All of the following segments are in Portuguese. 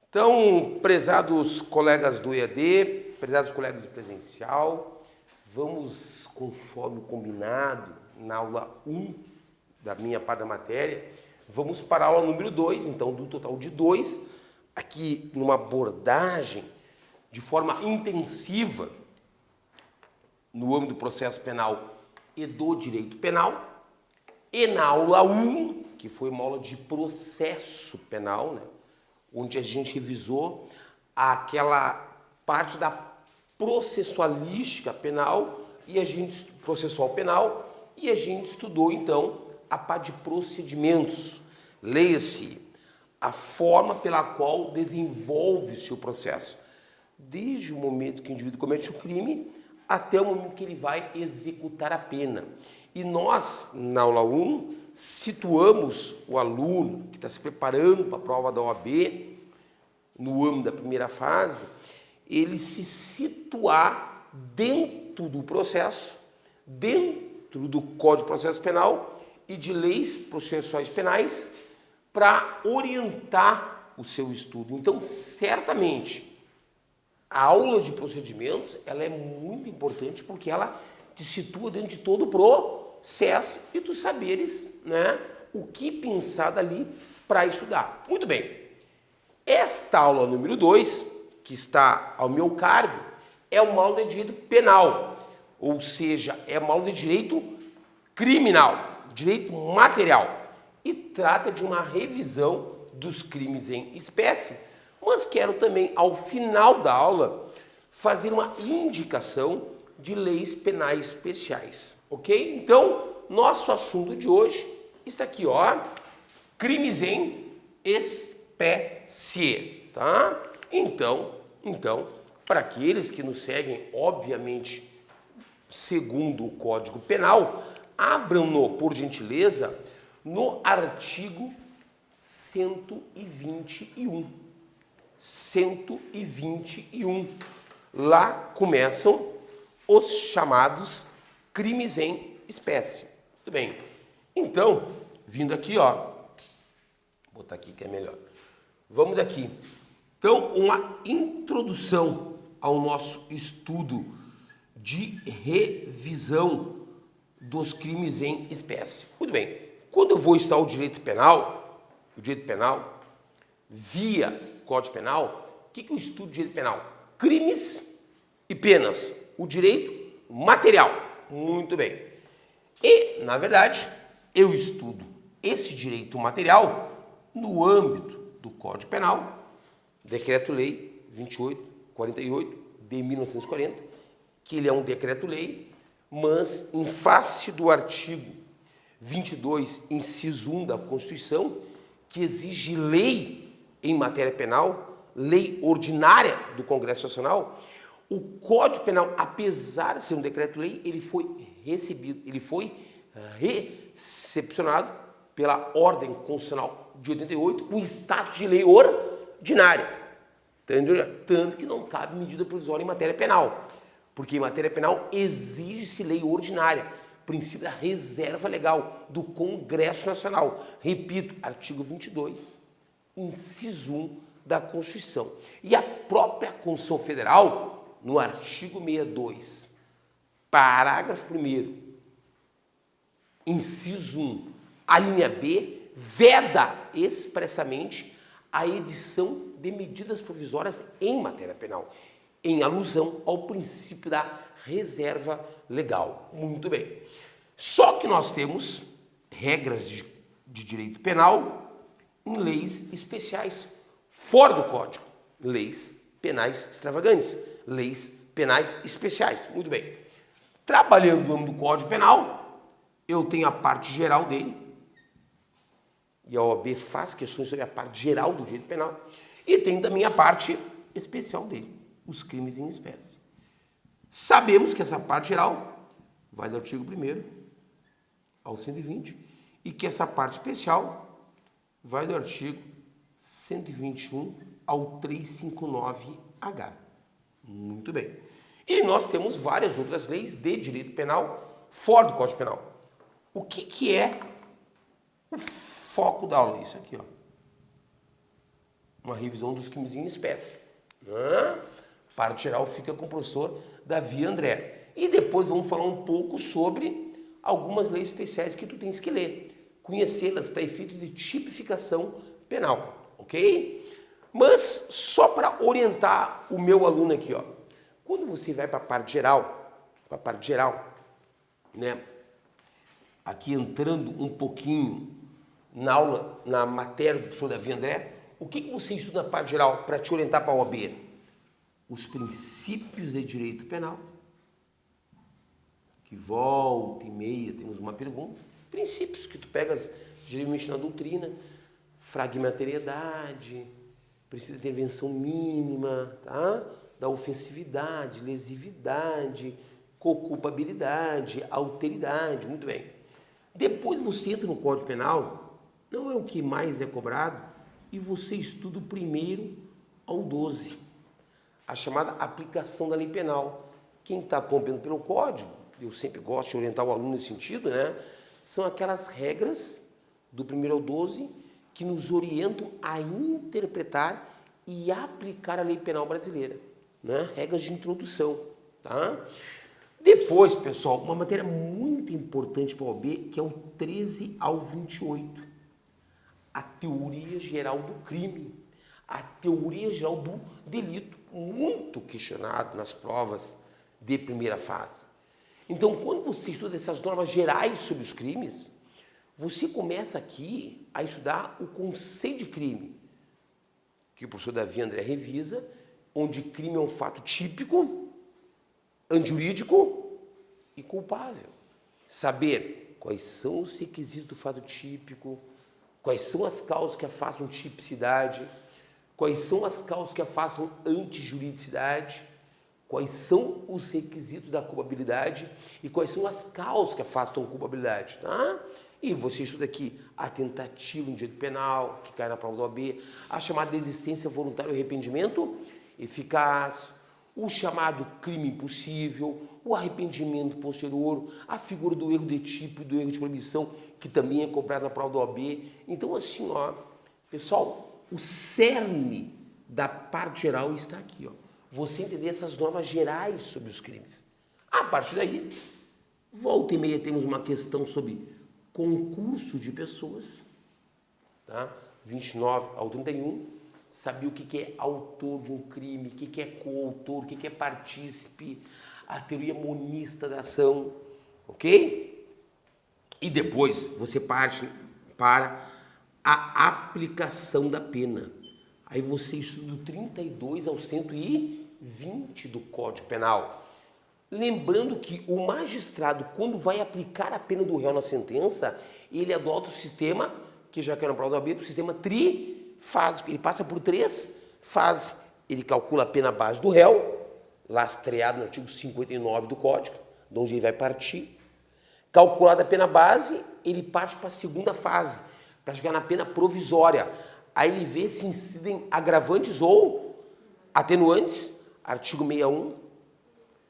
Então, prezados colegas do EAD, prezados colegas do presencial, vamos, conforme combinado, na aula 1 da minha parte da matéria, vamos para a aula número 2, então, do total de 2, aqui numa abordagem de forma intensiva no âmbito do processo penal e do direito penal, e na aula 1, que foi uma aula de processo penal, né, onde a gente revisou aquela parte da processualística penal e a gente processual penal e a gente estudou então a parte de procedimentos. Leia-se a forma pela qual desenvolve-se o processo, desde o momento que o indivíduo comete o crime até o momento que ele vai executar a pena. E nós, na aula 1, situamos o aluno que está se preparando para a prova da OAB, no âmbito da primeira fase, ele se situar dentro do processo, dentro do Código de Processo Penal e de leis processuais penais, para orientar o seu estudo. Então, certamente, a aula de procedimentos ela é muito importante porque ela te situa dentro de todo o processo e tu saberes, né, o que pensar dali para estudar. Muito bem. Esta aula número 2, que está ao meu cargo, é uma aula de direito penal, ou seja, é uma aula de direito criminal, direito material, e trata de uma revisão dos crimes em espécie, mas quero também, ao final da aula, fazer uma indicação de leis penais especiais, ok? Então, nosso assunto de hoje está aqui, ó, crimes em espécie, tá? Então, para aqueles que nos seguem, obviamente, segundo o Código Penal, abram-no, por gentileza, no artigo 121. 121. Lá começam os chamados crimes em espécie. Muito bem. Então, vindo aqui, ó, vou botar aqui que é melhor. Vamos aqui. Então, uma introdução ao nosso estudo de revisão dos crimes em espécie. Muito bem. Quando eu vou estudar o direito penal via Código Penal, o que eu estudo de direito penal? Crimes e penas. O direito material. Muito bem. E, na verdade, eu estudo esse direito material no âmbito do Código Penal, Decreto-Lei 2848 de 1940, que ele é um decreto-lei, mas em face do artigo 22, inciso 1 da Constituição, que exige lei em matéria penal, lei ordinária do Congresso Nacional, o Código Penal, apesar de ser um decreto-lei, ele foi recepcionado pela Ordem Constitucional de 88 com status de lei ordinária. Tanto que não cabe medida provisória em matéria penal, porque em matéria penal exige-se lei ordinária, princípio da reserva legal do Congresso Nacional. Repito, artigo 22, inciso 1 da Constituição. E a própria Constituição Federal, no artigo 62, parágrafo 1º, inciso 1, a linha B, veda expressamente a edição de medidas provisórias em matéria penal, em alusão ao princípio da reserva legal. Muito bem. Só que nós temos regras de direito penal em leis especiais, fora do Código. Leis penais extravagantes, leis penais especiais. Muito bem. Trabalhando no âmbito do Código Penal, eu tenho a parte geral dele, e a OAB faz questões sobre a parte geral do direito penal, e tem também a parte especial dele, os crimes em espécie. Sabemos que essa parte geral vai do artigo 1º ao 120 e que essa parte especial vai do artigo 121 ao 359H. Muito bem. E nós temos várias outras leis de direito penal fora do Código Penal. O que é o foco da aula? Isso aqui, ó. uma revisão dos crimes em espécie. Né? Parte geral fica com o professor Davi André. E depois vamos falar um pouco sobre algumas leis especiais que tu tens que ler, conhecê-las para efeito de tipificação penal, ok? Mas só para orientar o meu aluno aqui, ó, quando você vai para a parte geral, né? Aqui entrando um pouquinho na aula, na matéria do professor Davi André, o que você estuda na parte geral para te orientar para a OAB? Os princípios de direito penal, que volta e meia temos uma pergunta, princípios que tu pegas geralmente na doutrina, fragmentariedade, princípio de intervenção mínima, tá? Da ofensividade, lesividade, coculpabilidade, alteridade, muito bem. Depois você entra no Código Penal, não é o que mais é cobrado, e você estuda o 1º ao 12, a chamada aplicação da lei penal. Quem está acompanhando pelo Código, eu sempre gosto de orientar o aluno nesse sentido, né? São aquelas regras do 1º ao 12 que nos orientam a interpretar e aplicar a lei penal brasileira, né? Regras de introdução, tá? Depois, pessoal, uma matéria muito importante para a OAB, que é o 13 ao 28, a teoria geral do crime, a teoria geral do delito, muito questionado nas provas de primeira fase. Então, quando você estuda essas normas gerais sobre os crimes, você começa aqui a estudar o conceito de crime, que o professor Davi André revisa, onde crime é um fato típico, antijurídico e culpável. Saber quais são os requisitos do fato típico, quais são as causas que afastam tipicidade, quais são as causas que afastam antijuridicidade, quais são os requisitos da culpabilidade e quais são as causas que afastam a culpabilidade, tá? E você estuda aqui a tentativa de direito penal, que cai na prova da OAB, a chamada desistência voluntária e arrependimento eficaz, o chamado crime impossível, o arrependimento posterior, a figura do erro de tipo e do erro de proibição, que também é cobrado na prova da OAB. Então, assim, ó, pessoal, o cerne da parte geral está aqui, ó. Você entender essas normas gerais sobre os crimes. A partir daí, volta e meia temos uma questão sobre concurso de pessoas, tá? 29 ao 31, saber o que é autor de um crime, o que é coautor, o que é partícipe, a teoria monista da ação, ok? E depois você parte para a aplicação da pena. Aí você estuda do 32 ao 120 do Código Penal. Lembrando que o magistrado, quando vai aplicar a pena do réu na sentença, ele adota o sistema, que já quero na prova da OAB, o sistema trifásico. Ele passa por 3 fases. Ele calcula a pena base do réu, lastreado no artigo 59 do Código, de onde ele vai partir. Calculada a pena base, ele parte para a segunda fase, para chegar na pena provisória. Aí ele vê se incidem agravantes ou atenuantes, artigo 61,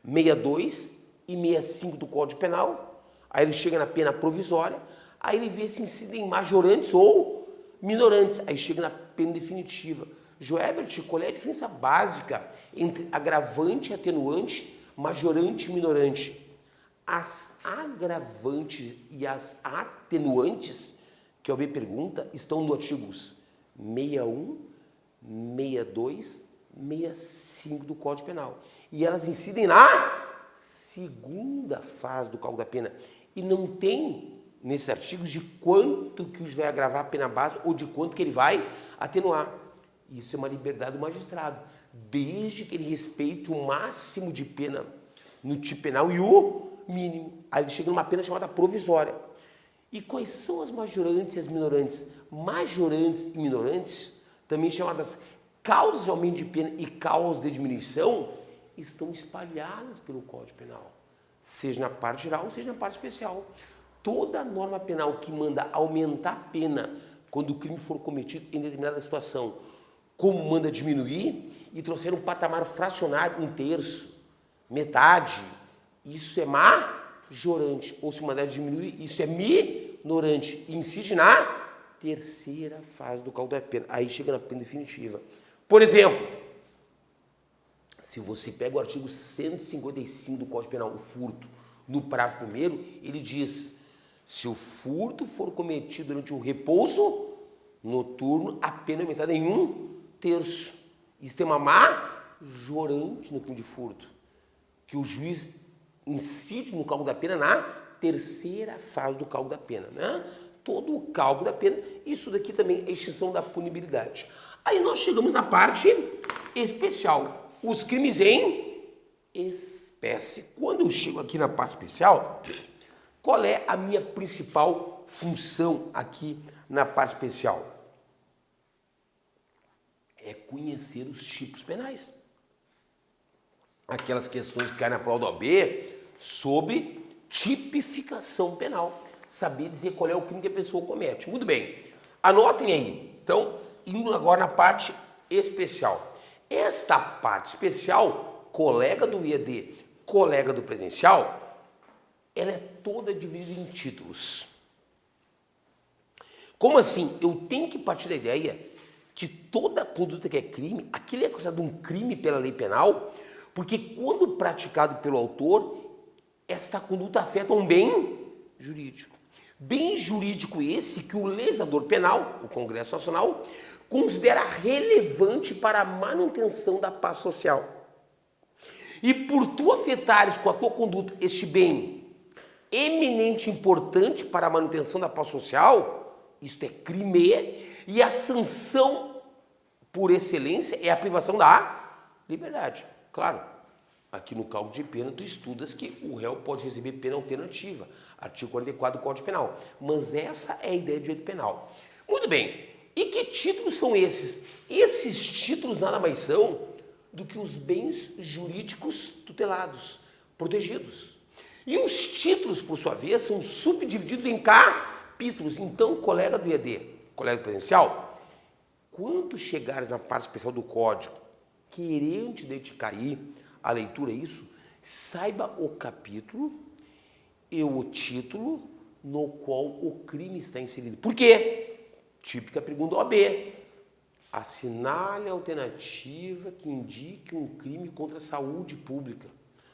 62 e 65 do Código Penal. Aí ele chega na pena provisória, aí ele vê se incidem majorantes ou minorantes, aí chega na pena definitiva. Joebert, qual é a diferença básica entre agravante e atenuante, majorante e minorante? As agravantes e as atenuantes, que a OAB pergunta, estão no artigos 61, 62, 65 do Código Penal. E elas incidem na segunda fase do cálculo da pena. E não tem, nesses artigos, de quanto que vai agravar a pena base ou de quanto que ele vai atenuar. Isso é uma liberdade do magistrado, desde que ele respeite o máximo de pena no tipo penal e o mínimo. Aí ele chega numa pena chamada provisória. E quais são as majorantes e as minorantes? Majorantes e minorantes, também chamadas causas de aumento de pena e causas de diminuição, estão espalhadas pelo Código Penal, seja na parte geral, seja na parte especial. Toda norma penal que manda aumentar a pena quando o crime for cometido em determinada situação, como manda diminuir, e trouxer um patamar fracionário, 1/3, metade, isso é majorante. Ou se mandar diminuir, isso é minorante. E incide na terceira fase do cálculo da pena. Aí chega na pena definitiva. Por exemplo, se você pega o artigo 155 do Código Penal, o furto, no parágrafo 1º, ele diz: se o furto for cometido durante o repouso noturno, a pena é aumentada em 1/3. Isso tem uma majorante no crime de furto, que o juiz incide no cálculo da pena na terceira fase do cálculo da pena, né? Todo o cálculo da pena, isso daqui também é extinção da punibilidade. Aí nós chegamos na parte especial, os crimes em espécie. Quando eu chego aqui na parte especial, qual é a minha principal função aqui na parte especial? É conhecer os tipos penais. Aquelas questões que caem na prova da OAB sobre tipificação penal. Saber dizer qual é o crime que a pessoa comete. Muito bem. Anotem aí. Então, indo agora na parte especial. Esta parte especial, colega do IAD, colega do presencial, ela é toda dividida em títulos. Como assim? Eu tenho que partir da ideia que toda conduta que é crime, aquilo é considerado um crime pela lei penal, porque quando praticado pelo autor, esta conduta afeta um bem jurídico. Bem jurídico esse que o legislador penal, o Congresso Nacional, considera relevante para a manutenção da paz social. E por tu afetares com a tua conduta este bem eminente importante para a manutenção da paz social, isto é crime, e a sanção por excelência é a privação da liberdade. Claro, aqui no cálculo de pena tu estudas que o réu pode receber pena alternativa, artigo 44 do Código Penal, mas essa é a ideia de direito penal. Muito bem, e que títulos são esses? Esses títulos nada mais são do que os bens jurídicos tutelados, protegidos. E os títulos, por sua vez, são subdivididos em capítulos. Então, colega do IAD, colega do presencial, quando chegares na parte especial do Código, querendo te dedicar aí a leitura a isso, saiba o capítulo e o título no qual o crime está inserido. Por quê? Típica pergunta OAB. Assinale a alternativa que indique um crime contra a saúde pública.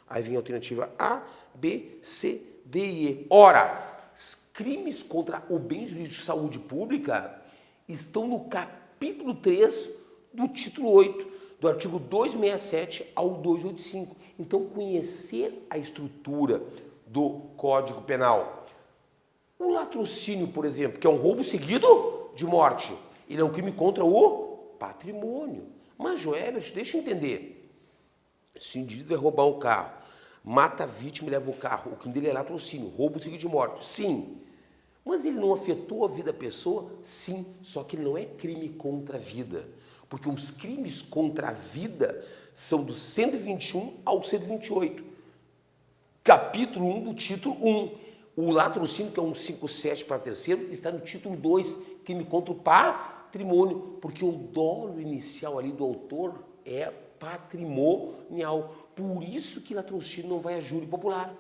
Aí vem a alternativa A, B, C, D e E. Ora, crimes contra o bem jurídico de saúde pública estão no capítulo 3 do título 8, do artigo 267 ao 285. Então, conhecer a estrutura do Código Penal. O latrocínio, por exemplo, que é um roubo seguido de morte, ele é um crime contra o patrimônio. Mas, Joelbert, deixa eu entender. Se o indivíduo vai roubar um carro, mata a vítima e leva o carro, o crime dele é latrocínio, roubo seguido de morte. Sim. Mas ele não afetou a vida da pessoa? Sim. Só que ele não é crime contra a vida. Porque os crimes contra a vida são do 121 ao 128. Capítulo 1 do título 1. O latrocínio, que é um 157 para terceiro, está no título 2, crime contra o patrimônio, porque o dolo inicial ali do autor é patrimonial. Por isso que latrocínio não vai a júri popular,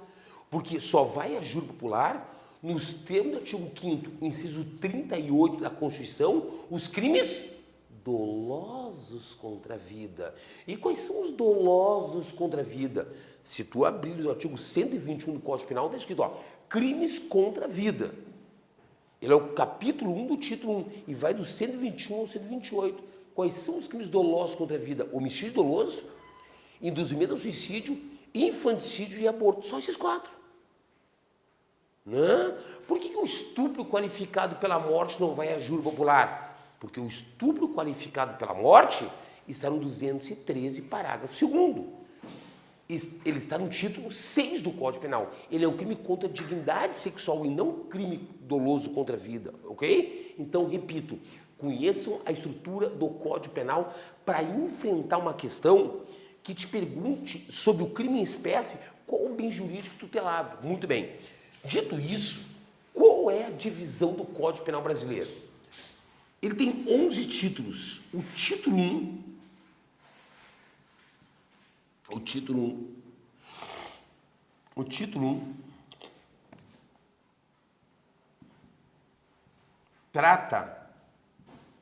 porque só vai a júri popular nos termos do artigo 5º, inciso 38 da Constituição, os crimes dolosos contra a vida. E quais são os dolosos contra a vida? Se tu abrir o artigo 121 do Código Penal, está escrito, crimes contra a vida. Ele é o capítulo 1 do título 1 e vai do 121 ao 128. Quais são os crimes dolosos contra a vida? Homicídio doloso, induzimento ao suicídio, infanticídio e aborto. Só esses 4. Não? Por que o estupro qualificado pela morte não vai a júri popular? Porque o estupro qualificado pela morte está no 213, parágrafo 2º. Ele está no título 6 do Código Penal. Ele é um crime contra a dignidade sexual e não crime doloso contra a vida, ok? Então, repito, conheçam a estrutura do Código Penal para enfrentar uma questão que te pergunte sobre o crime em espécie, qual o bem jurídico tutelado. Muito bem. Dito isso, qual é a divisão do Código Penal brasileiro? Ele tem 11 títulos. O título 1... O título 1 trata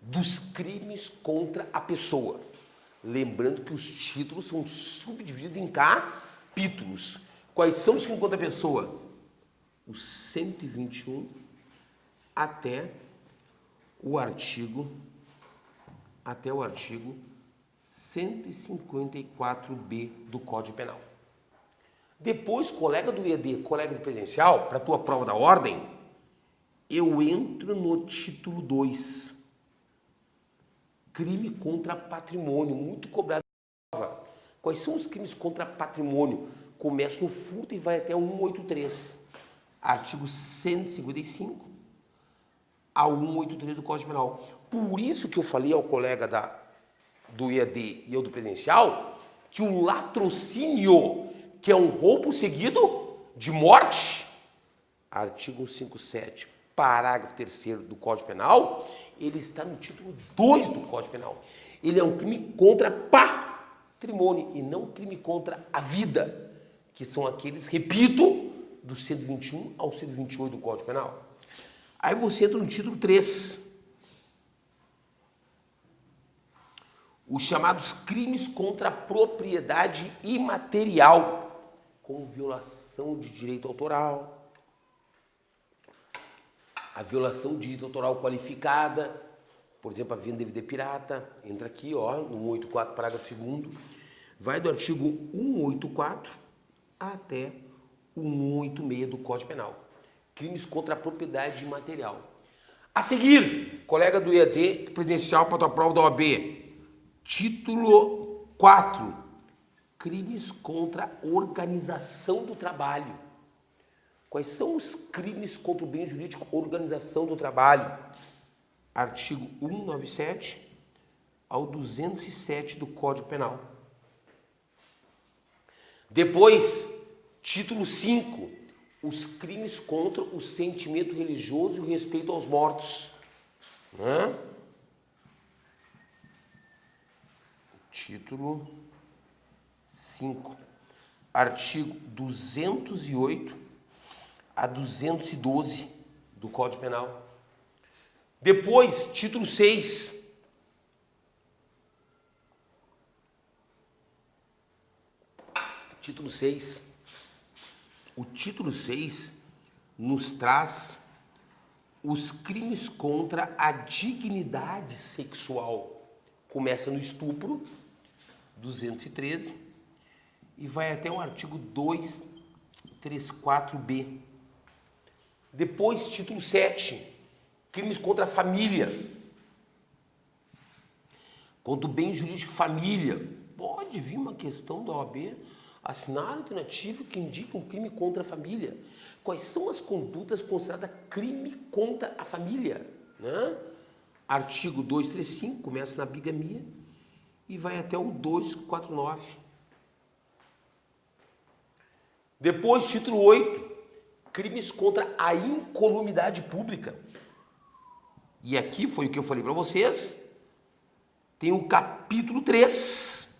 dos crimes contra a pessoa. Lembrando que os títulos são subdivididos em capítulos. Quais são os crimes contra a pessoa? O 121 até o artigo 154B do Código Penal. Depois, colega do EAD, colega do presencial, para a tua prova da ordem, eu entro no título 2. Crime contra patrimônio, muito cobrado. Quais são os crimes contra patrimônio? Começa no furto e vai até o 183. Artigo 155 ao 183 do Código Penal. Por isso que eu falei ao colega do EAD e eu do presencial que o latrocínio, que é um roubo seguido de morte, artigo 157, parágrafo 3º do Código Penal, ele está no título 2 do Código Penal. Ele é um crime contra patrimônio e não um crime contra a vida, que são aqueles, repito, do 121 ao 128 do Código Penal. Aí você entra no título 3. Os chamados crimes contra a propriedade imaterial, como violação de direito autoral, a violação de direito autoral qualificada, por exemplo, a venda de DVD pirata, entra aqui, ó, no 184, parágrafo 2º, vai do artigo 184 até o 186 do Código Penal. Crimes contra a propriedade imaterial. A seguir, colega do EAD, presencial para a tua prova da OAB, título 4, crimes contra a organização do trabalho. Quais são os crimes contra o bem jurídico, organização do trabalho? Artigo 197 ao 207 do Código Penal. Depois, título 5, os crimes contra o sentimento religioso e o respeito aos mortos. Título 5, artigo 208 a 212 do Código Penal. Depois, título 6. Título 6. O título 6 nos traz os crimes contra a dignidade sexual. Começa no estupro, 213, e vai até o artigo 234B. Depois, título 7, crimes contra a família. Contra o bem jurídico família. Pode vir uma questão da OAB, assinar a alternativa que indica um crime contra a família. Quais são as condutas consideradas crime contra a família? Artigo 235, começa na bigamia e vai até o 249. Depois, título 8, crimes contra a incolumidade pública. E aqui foi o que eu falei para vocês, tem o capítulo 3,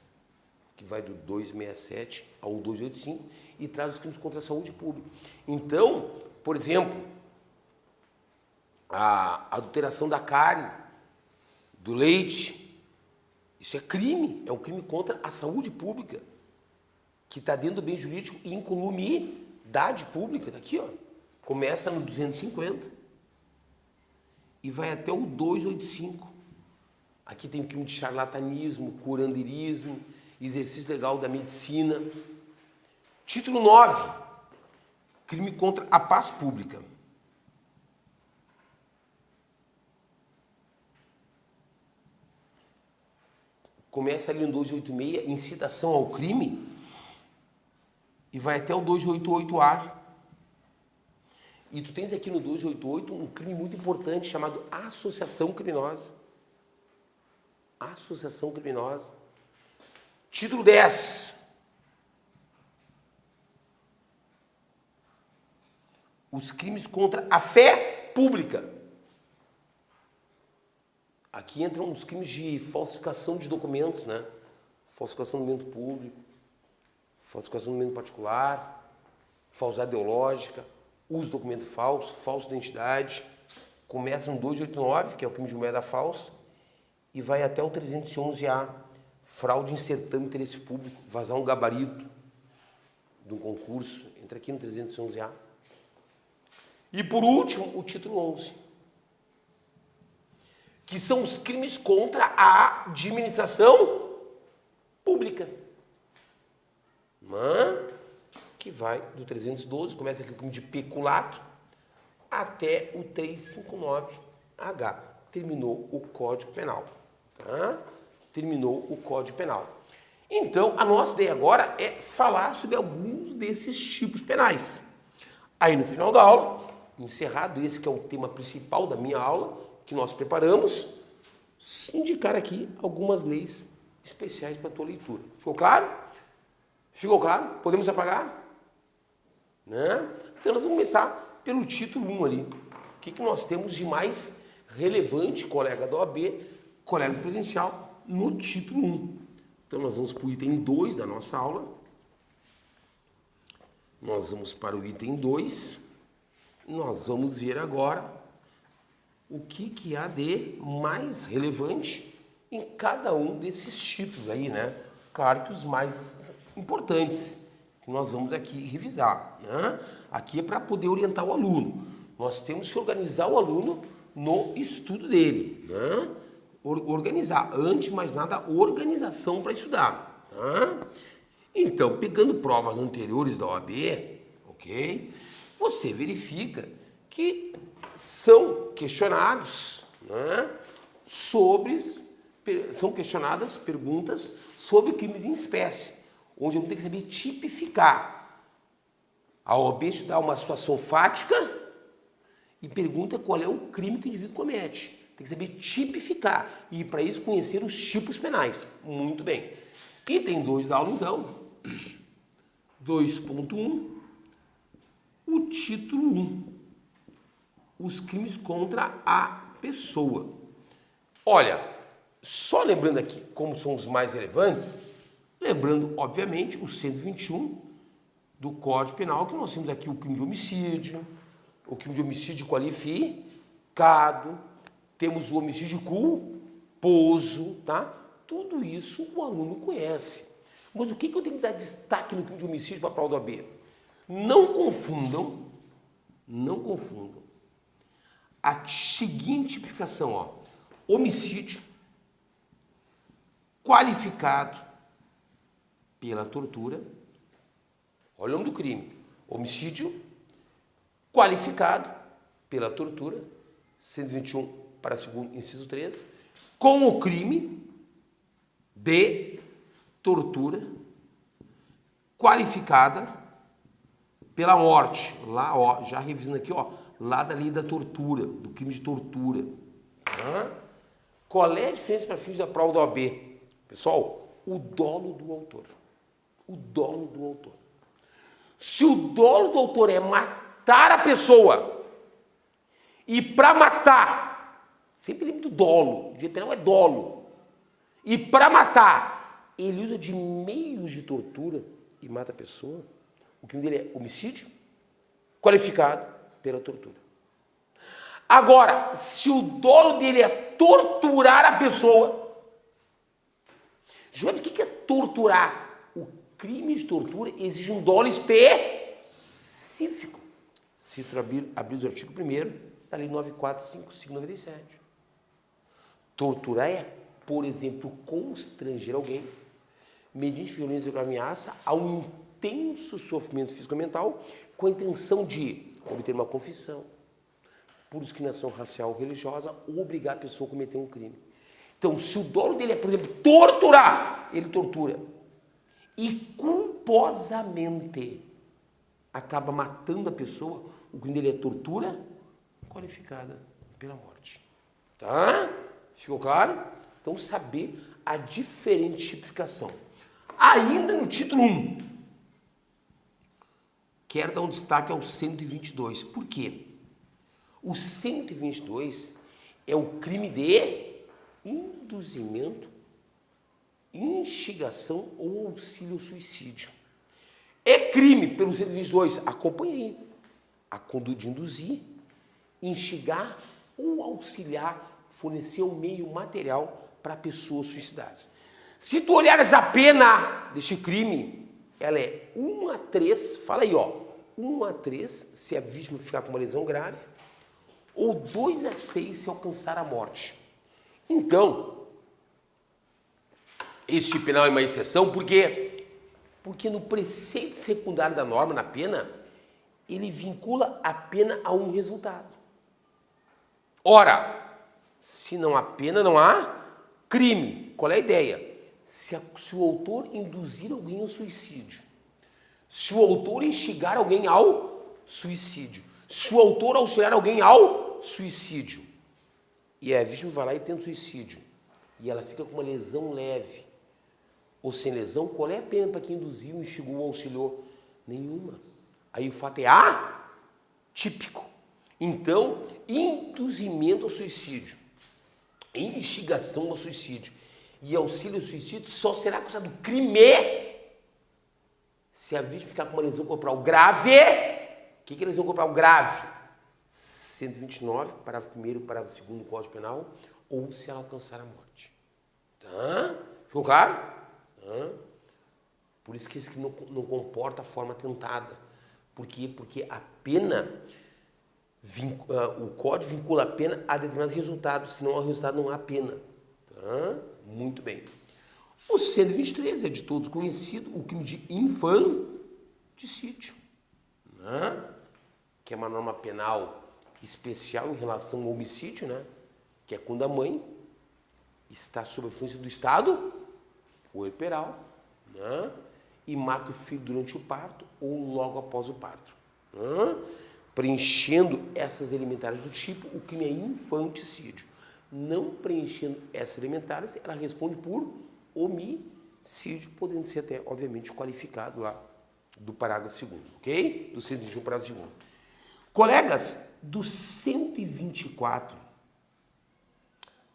que vai do 267 ao 285 e traz os crimes contra a saúde pública. Então, por exemplo, a adulteração da carne, do leite, isso é crime, é um crime contra a saúde pública, que está dentro do bem jurídico e incolumidade pública. Tá aqui, ó. Começa no 250 e vai até o 285. Aqui tem o crime de charlatanismo, curandeirismo, exercício legal da medicina. Título 9, crime contra a paz pública. Começa ali no 286, incitação ao crime, e vai até o 288A. E tu tens aqui no 288 um crime muito importante chamado associação criminosa. Associação criminosa. Título 10. Os crimes contra a fé pública. Aqui entram os crimes de falsificação de documentos, né? Falsificação do documento público, falsificação do documento particular, falsidade ideológica, uso de documento falso, falsa identidade, começa no 289, que é o crime de moeda falsa, e vai até o 311A, fraude em certame de interesse público, vazar um gabarito de um concurso, entra aqui no 311A. E por último, o título 11, que são os crimes contra a administração pública. Que vai do 312, começa aqui o crime de peculato, até o 359H. Terminou o Código Penal. Tá? Terminou o Código Penal. Então, a nossa ideia agora é falar sobre alguns desses tipos penais. Aí, no final da aula, encerrado esse que é o tema principal da minha aula, que nós preparamos, indicar aqui algumas leis especiais para a tua leitura. Ficou claro? Ficou claro? Podemos apagar? Né? Então, nós vamos começar pelo título 1 ali. O que nós temos de mais relevante, colega da OAB, colega presencial, no título 1. Então, nós vamos para o item 2 da nossa aula. Nós vamos para o item 2. Nós vamos ver agora o que há de mais relevante em cada um desses títulos aí, né? Claro que os mais importantes que nós vamos aqui revisar, né? Aqui é para poder orientar o aluno. Nós temos que organizar o aluno no estudo dele, né? Organizar, antes de mais nada, organização para estudar, tá? Então, pegando provas anteriores da OAB, ok? Você verifica que são questionados, né, são questionadas perguntas sobre crimes em espécie, onde eu não tenho que saber tipificar. A OAB te dá uma situação fática e pergunta qual é o crime que o indivíduo comete. Tem que saber tipificar e, para isso, conhecer os tipos penais. Muito bem. Item 2 da aula, então. 2.1. O título 1. Os crimes contra a pessoa. Olha, só lembrando aqui como são os mais relevantes, lembrando, obviamente, o 121 do Código Penal, que nós temos aqui o crime de homicídio, o crime de homicídio qualificado, temos o homicídio culposo, tá? Tudo isso o aluno conhece. Mas o que eu tenho que dar destaque no crime de homicídio para a prova da OAB? Não confundam a seguinte tipificação, ó. Homicídio qualificado pela tortura. Olha o nome do crime. Homicídio qualificado pela tortura, 121 para segundo, inciso 3, com o crime de tortura qualificada pela morte. Lá, ó, já revisando aqui, ó, lá da lei da tortura, do crime de tortura. Qual é a diferença para fins da prova da OAB? Pessoal, o dolo do autor. O dolo do autor. Se o dolo do autor é matar a pessoa, e para matar, sempre lembra do dolo, o direito penal é dolo, e para matar, ele usa de meios de tortura e mata a pessoa, o crime dele é homicídio qualificado pela tortura. Agora, se o dolo dele é torturar a pessoa, João, o que é torturar? O crime de tortura exige um dolo específico. Cito abrir o artigo 1º da Lei 9.455/97. Torturar é, por exemplo, constranger alguém, mediante violência ou ameaça, a um intenso sofrimento físico-mental, com a intenção de obter uma confissão, por discriminação racial ou religiosa, ou obrigar a pessoa a cometer um crime. Então, se o dolo dele é, por exemplo, torturar, ele tortura, e culposamente acaba matando a pessoa, o crime dele é tortura qualificada pela morte. Tá? Ficou claro? Então, saber a diferente tipificação. Ainda no título 1, quero dar um destaque ao 122. Por quê? O 122 é o crime de induzimento, instigação ou auxílio ao suicídio. É crime pelo 122, acompanhe aí, a conduta de induzir, instigar ou auxiliar, fornecer o meio material para pessoas suicidárias. Se tu olhares a pena deste crime, ela é 1 a 3, fala aí, ó, 1 a 3 se a vítima ficar com uma lesão grave, ou 2 a 6 se alcançar a morte. Então, este penal é uma exceção, por quê? Porque no preceito secundário da norma, na pena, ele vincula a pena a um resultado. Ora, se não há pena, não há crime. Qual é a ideia? Se o autor induzir alguém ao suicídio, se o autor instigar alguém ao suicídio, se o autor auxiliar alguém ao suicídio, e a vítima vai lá e tenta suicídio, e ela fica com uma lesão leve, ou sem lesão, qual é a pena para quem induziu, instigou ou auxiliou? Nenhuma. Aí o fato é atípico. Então, induzimento ao suicídio, instigação ao suicídio e auxílio ao suicídio só será considerado crime se a vítima ficar com uma lesão corporal grave. O que é lesão corporal grave? 129, parágrafo 1º, parágrafo 2º do Código Penal, ou se ela alcançar a morte. Tá? Ficou claro? Tá? Por isso que isso não comporta a forma tentada. Por quê? Porque a pena, o Código vincula a pena a determinado resultado, senão o resultado não há pena. Tá? Muito bem. O 123 é de todos conhecido, o crime de infanticídio, né? Que é uma norma penal especial em relação ao homicídio, né? Que é quando a mãe está sob a influência do estado puerperal, né? E mata o filho durante o parto ou logo após o parto. Né? Preenchendo essas elementares do tipo, o crime é infanticídio. Não preenchendo essas elementares, ela responde por homicídio, podendo ser até, obviamente, qualificado lá do parágrafo 2º, ok? Do 121, parágrafo 2º. Colegas, do 124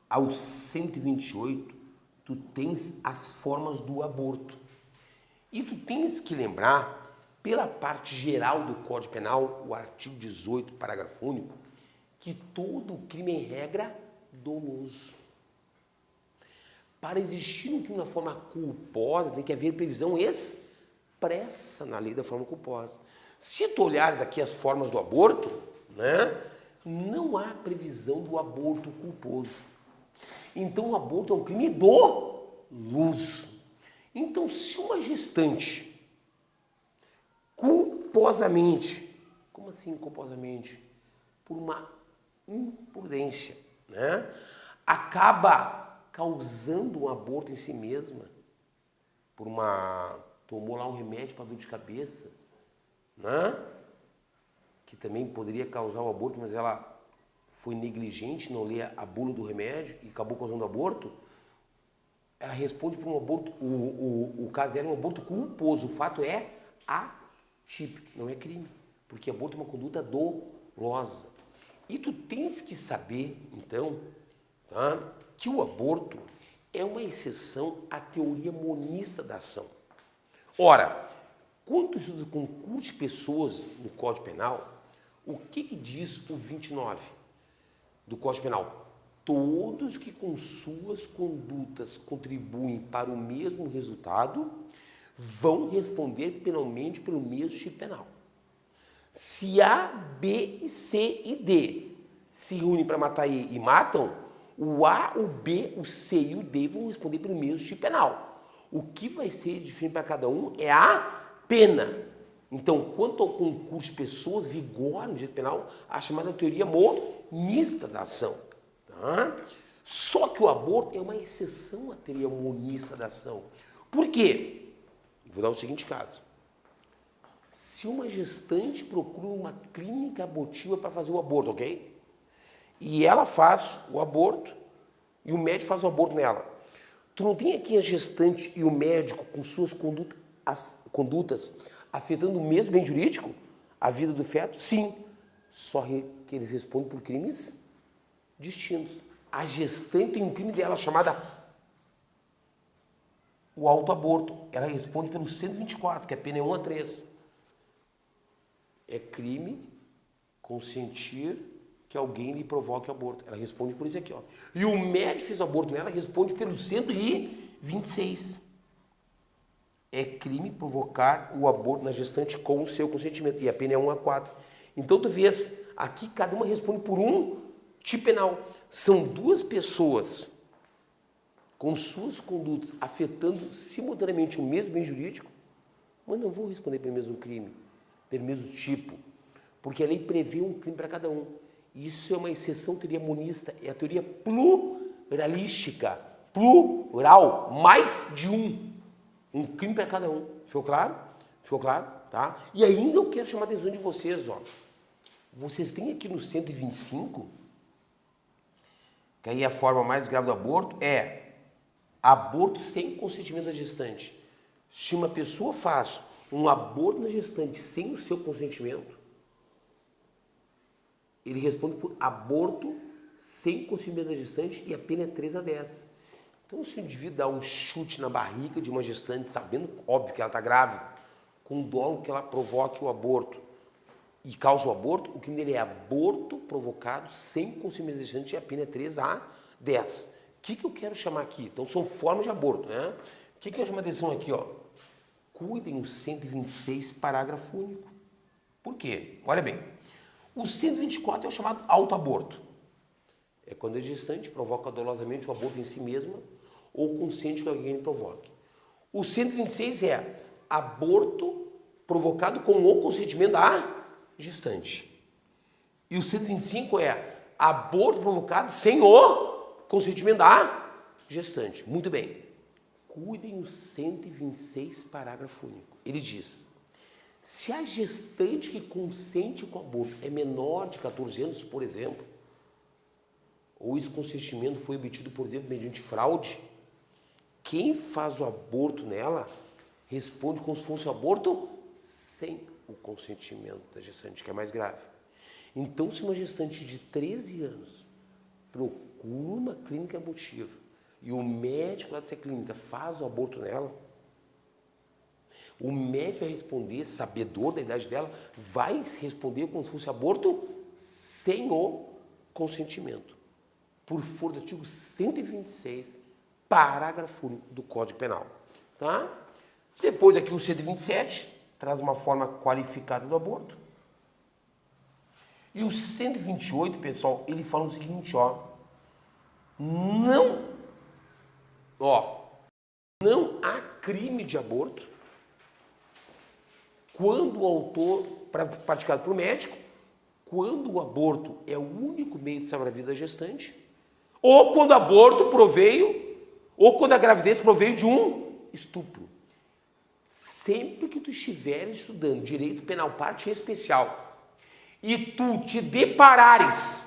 ao 128, tu tens as formas do aborto. E tu tens que lembrar, pela parte geral do Código Penal, o artigo 18, parágrafo único, que todo crime é regra doloso. Para existir um crime na forma culposa, tem que haver previsão expressa na lei da forma culposa. Se tu olhares aqui as formas do aborto, né, não há previsão do aborto culposo. Então o aborto é um crime doloso. Então, se uma gestante culposamente, como assim culposamente? Por uma imprudência, né, acaba causando um aborto em si mesma, tomou lá um remédio para dor de cabeça, né, que também poderia causar o aborto, mas ela foi negligente, não lê a bula do remédio e acabou causando aborto, ela responde por um aborto, o caso dela é um aborto culposo, o fato é atípico, não é crime, porque aborto é uma conduta dolosa. E tu tens que saber, então, tá, que o aborto é uma exceção à teoria monista da ação. Ora, quando tu estuda concurso de pessoas no Código Penal, o que diz o 29 do Código Penal? Todos que com suas condutas contribuem para o mesmo resultado vão responder penalmente pelo mesmo tipo penal. Se A, B, C e D se reúnem para matar E e matam, o A, o B, o C e o D vão responder pelo mesmo tipo penal. O que vai ser diferente para cada um é a pena. Então, quanto ao concurso de pessoas, vigora no direito penal a chamada teoria monista da ação. Tá? Só que o aborto é uma exceção à teoria monista da ação. Por quê? Vou dar o seguinte caso. Se uma gestante procura uma clínica abortiva para fazer o aborto, ok? E ela faz o aborto e o médico faz o aborto nela. Tu não tem aqui a gestante e o médico com suas condutas afetando o mesmo bem jurídico? A vida do feto? Sim. Só que eles respondem por crimes distintos. A gestante tem um crime dela chamada o autoaborto. Ela responde pelo 124, que a pena é 1 a 3. É crime consentir que alguém lhe provoque o aborto. Ela responde por isso aqui, ó. E o médico fez o aborto nela, responde pelo 126. É crime provocar o aborto na gestante com o seu consentimento. E a pena é 1 a 4. Então tu vês, aqui cada uma responde por um tipo penal. São duas pessoas com suas condutas afetando simultaneamente o mesmo bem jurídico, mas não vão responder pelo mesmo crime, pelo mesmo tipo, porque a lei prevê um crime para cada um. Isso é uma exceção teoria monista, é a teoria pluralística, plural, mais de um crime para cada um. Ficou claro? Ficou claro? Tá? E ainda eu quero chamar a atenção de vocês, ó. Vocês têm aqui no 125, que aí a forma mais grave do aborto é aborto sem consentimento da gestante. Se uma pessoa faz um aborto na gestante sem o seu consentimento, ele responde por aborto sem consentimento da gestante e a pena é 3 a 10. Então, se o indivíduo dá um chute na barriga de uma gestante, sabendo, óbvio, que ela está grávida, com dolo que ela provoque o aborto e causa o aborto, o crime dele é aborto provocado sem consentimento da gestante e a pena é 3 a 10. O que eu quero chamar aqui? Então, são formas de aborto, né? O que eu chamo a atenção aqui, ó? Cuidem o 126, parágrafo único. Por quê? Olha bem. O 124 é o chamado autoaborto. É quando a gestante provoca dolosamente o aborto em si mesma ou consente que alguém lhe provoque. O 126 é aborto provocado com o consentimento da gestante. E o 125 é aborto provocado sem o consentimento da gestante. Muito bem. Cuidem o 126, parágrafo único. Ele diz: se a gestante que consente com o aborto é menor de 14 anos, por exemplo, ou esse consentimento foi obtido, por exemplo, mediante fraude, quem faz o aborto nela responde como se fosse um aborto sem o consentimento da gestante, que é mais grave. Então, se uma gestante de 13 anos procura uma clínica abortiva e o médico lá dessa clínica faz o aborto nela, o médico vai responder, sabedor da idade dela, vai responder como se fosse aborto sem o consentimento, por foro do artigo 126, parágrafo único do Código Penal. Tá? Depois aqui o 127 traz uma forma qualificada do aborto. E o 128, pessoal, ele fala o seguinte, ó. Não há crime de aborto quando o autor, praticado por médico, quando o aborto é o único meio de salvar a vida da gestante, ou quando o aborto proveio, ou quando a gravidez proveio de um estupro. Sempre que tu estiver estudando direito penal, parte especial, e tu te deparares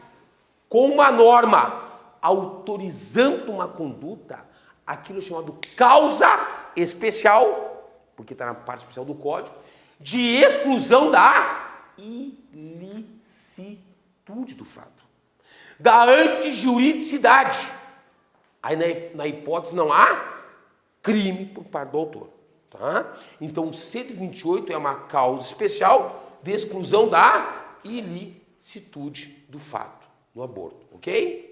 com uma norma autorizando uma conduta, aquilo é chamado causa especial, porque está na parte especial do Código, de exclusão da ilicitude do fato, da antijuridicidade. Aí na hipótese não há crime por parte do autor. Tá? Então o 128 é uma causa especial de exclusão da ilicitude do fato, no aborto, ok?